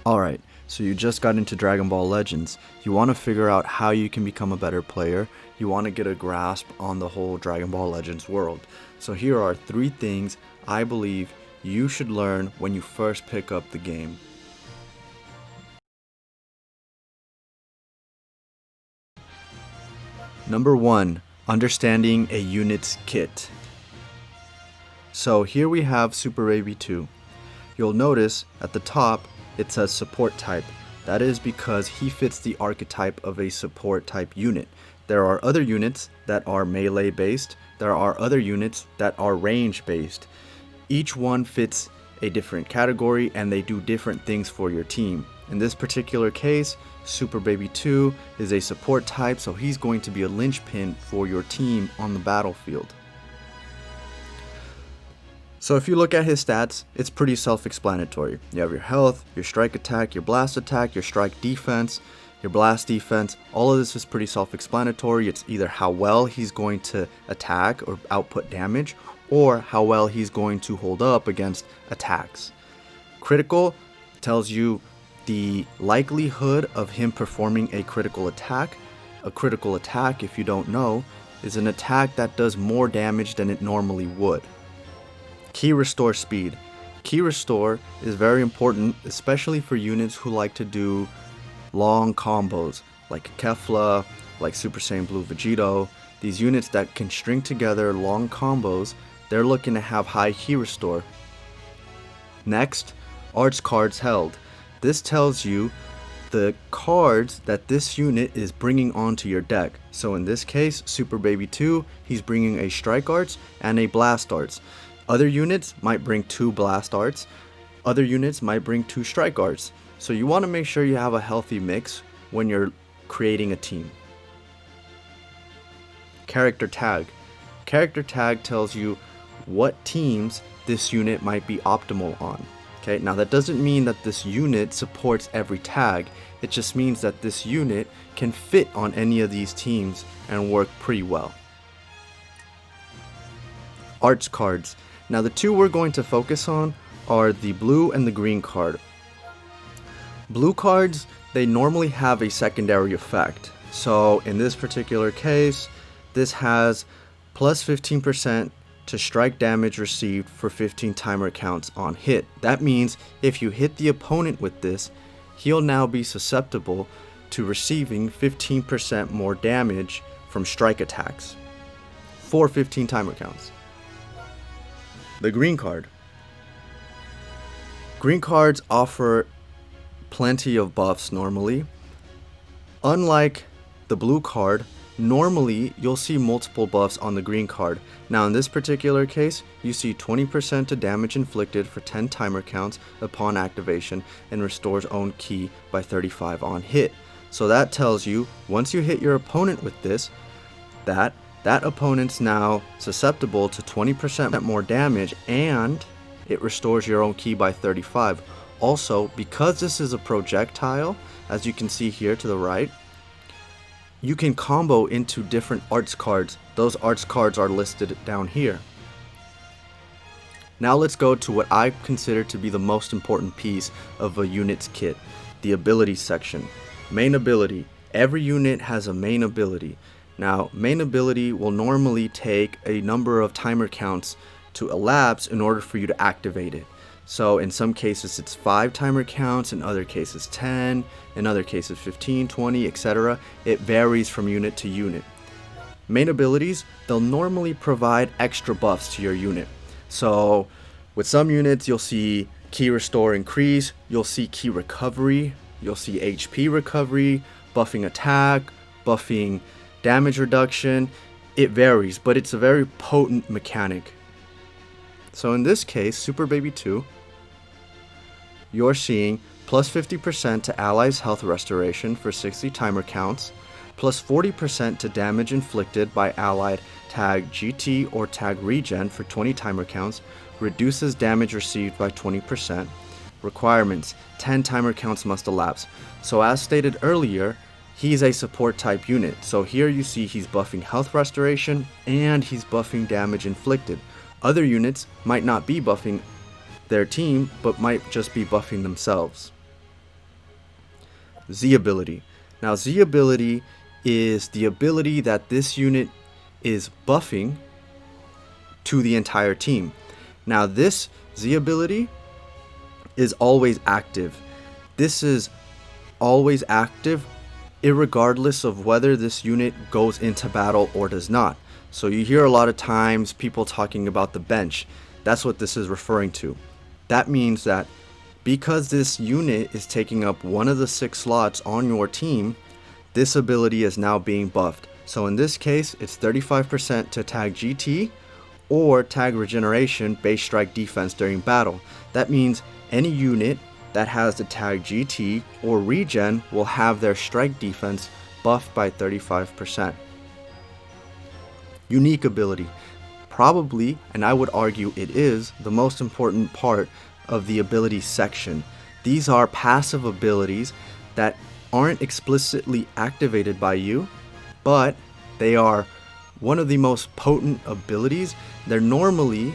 Alright, so you just got into Dragon Ball Legends. You want to figure out how you can become a better player. You want to get a grasp on the whole Dragon Ball Legends world. So here are 3 things I believe you should learn when you first pick up the game. Number 1. Understanding a unit's kit. So here we have Super Baby 2. You'll notice at the top it says support type. That is because he fits the archetype of a support type unit. There are other units that are melee based. There are other units that are range based. Each one fits a different category and they do different things for your team. In this particular case, Super Baby 2 is a support type, so he's going to be a linchpin for your team on the battlefield. So if you look at his stats, it's pretty self-explanatory. You have your health, your strike attack, your blast attack, your strike defense, your blast defense. All of this is pretty self-explanatory. It's either how well he's going to attack or output damage, or how well he's going to hold up against attacks. Critical tells you the likelihood of him performing a critical attack. A critical attack, if you don't know, is an attack that does more damage than it normally would. Ki Restore speed. Ki Restore is very important, especially for units who like to do long combos, like Kefla, like Super Saiyan Blue Vegito. These units that can string together long combos, they're looking to have high Ki Restore. Next, Arts cards held. This tells you the cards that this unit is bringing onto your deck. So in this case, Super Baby 2, he's bringing a Strike Arts and a Blast Arts. Other units might bring 2 Blast Arts. Other units might bring 2 Strike Arts. So you want to make sure you have a healthy mix when you're creating a team. Character tag. Character tag tells you what teams this unit might be optimal on. Okay, now that doesn't mean that this unit supports every tag. It just means that this unit can fit on any of these teams and work pretty well. Arts cards. Now the 2 we're going to focus on are the blue and the green card. Blue cards, they normally have a secondary effect. So in this particular case, this has plus 15% to strike damage received for 15 timer counts on hit. That means if you hit the opponent with this, he'll now be susceptible to receiving 15% more damage from strike attacks for 15 timer counts. The green card. Green cards offer plenty of buffs normally. Unlike the blue card, normally you'll see multiple buffs on the green card. Now in this particular case, you see 20% to damage inflicted for 10 timer counts upon activation and restores own ki by 35 on hit. So that tells you once you hit your opponent with this, that opponent's now susceptible to 20% more damage and it restores your own ki by 35. Also, because this is a projectile, as you can see here to the right, you can combo into different arts cards. Those arts cards are listed down here. Now let's go to what I consider to be the most important piece of a unit's kit, the ability section. Main ability. Every unit has a main ability. Now, main ability will normally take a number of timer counts to elapse in order for you to activate it. So in some cases it's 5 timer counts, in other cases 10, in other cases 15, 20, etc. It varies from unit to unit. Main abilities, they'll normally provide extra buffs to your unit. So with some units you'll see Ki Restore increase, you'll see Ki Recovery, you'll see HP recovery, buffing attack, buffing damage reduction. It varies, but it's a very potent mechanic. So in this case, Super Baby 2, you're seeing plus 50% to allies' health restoration for 60 timer counts, plus 40% to damage inflicted by allied tag GT or tag regen for 20 timer counts, reduces damage received by 20%. Requirements, 10 timer counts must elapse. So as stated earlier, he's a support type unit. So here you see he's buffing health restoration and he's buffing damage inflicted. Other units might not be buffing their team, but might just be buffing themselves. Z ability. Now Z ability is the ability that this unit is buffing to the entire team. Now this Z ability is always active. This is always active irregardless of whether this unit goes into battle or does not. So you hear a lot of times people talking about the bench. That's what this is referring to. That means that because this unit is taking up one of the 6 slots on your team, this ability is now being buffed. So in this case, it's 35% to tag GT or tag regeneration base strike defense during battle. That means any unit that has the tag GT or regen will have their strike defense buffed by 35%. Unique ability. Probably, and I would argue it is, the most important part of the ability section. These are passive abilities that aren't explicitly activated by you, but they are one of the most potent abilities. They're normally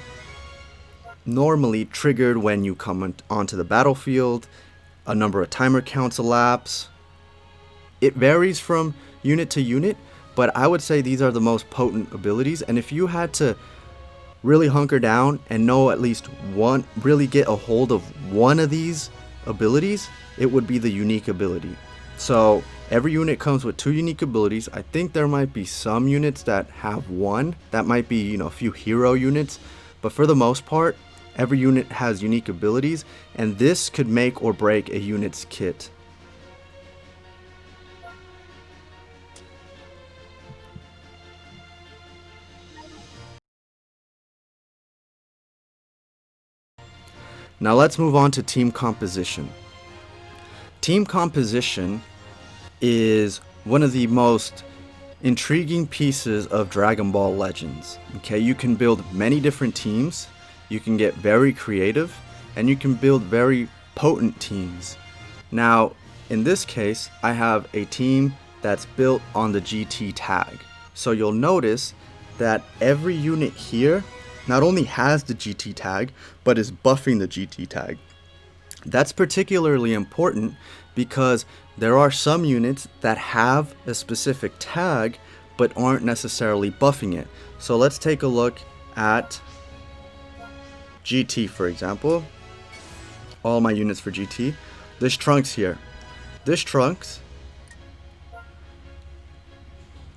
triggered when you come onto the battlefield, a number of timer counts elapse. It varies from unit to unit, but I would say these are the most potent abilities. And if you had to really hunker down and know at least one, really get a hold of one of these abilities, it would be the unique ability. So every unit comes with 2 unique abilities. I think there might be some units that have 1. That might be, a few hero units, but for the most part, every unit has unique abilities, and this could make or break a unit's kit. Now let's move on to team composition. Team composition is one of the most intriguing pieces of Dragon Ball Legends. Okay, you can build many different teams, you can get very creative, and you can build very potent teams. Now, in this case, I have a team that's built on the GT tag. So you'll notice that every unit here not only has the GT tag, but is buffing the GT tag. That's particularly important because there are some units that have a specific tag but aren't necessarily buffing it. So let's take a look at GT, for example. All my units for GT. This Trunks here. This Trunks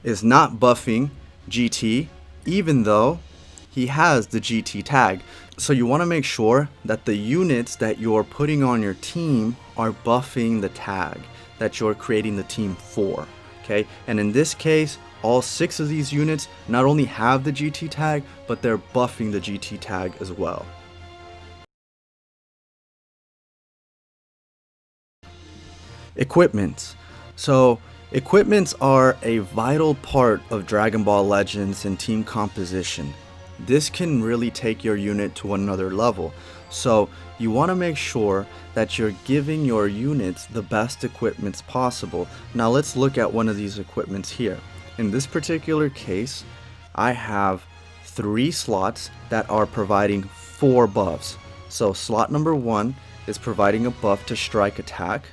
is not buffing GT even though he has the GT tag. So you want to make sure that the units that you're putting on your team are buffing the tag that you're creating the team for. Okay, and in this case, all 6 of these units not only have the GT tag, but they're buffing the GT tag as well. Equipments. So equipments are a vital part of Dragon Ball Legends and team composition. This can really take your unit to another level. So you want to make sure that you're giving your units the best equipments possible. Now let's look at one of these equipments here. In this particular case, I have 3 slots that are providing 4 buffs. So slot number 1 is providing a buff to strike attack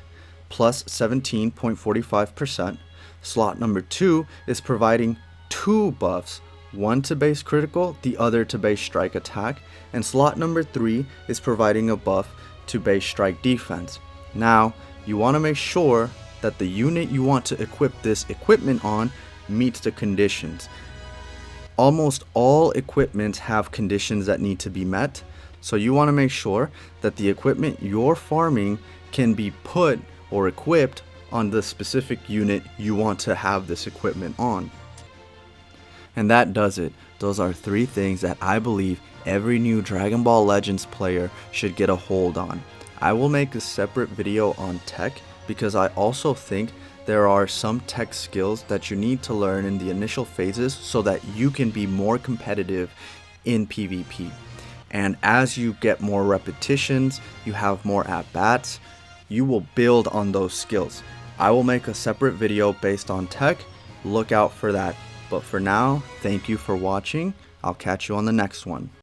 plus 17.45%. Slot number 2 is providing 2 buffs, one to base critical, the other to base strike attack, and slot number 3 is providing a buff to base strike defense. Now, you want to make sure that the unit you want to equip this equipment on meets the conditions. Almost all equipments have conditions that need to be met, so you want to make sure that the equipment you're farming can be put or equipped on the specific unit you want to have this equipment on. And that does it. Those are 3 things that I believe every new Dragon Ball Legends player should get a hold on. I will make a separate video on tech because I also think there are some tech skills that you need to learn in the initial phases so that you can be more competitive in PvP. And as you get more repetitions, you have more at-bats, you will build on those skills. I will make a separate video based on tech. Look out for that. But for now, thank you for watching. I'll catch you on the next one.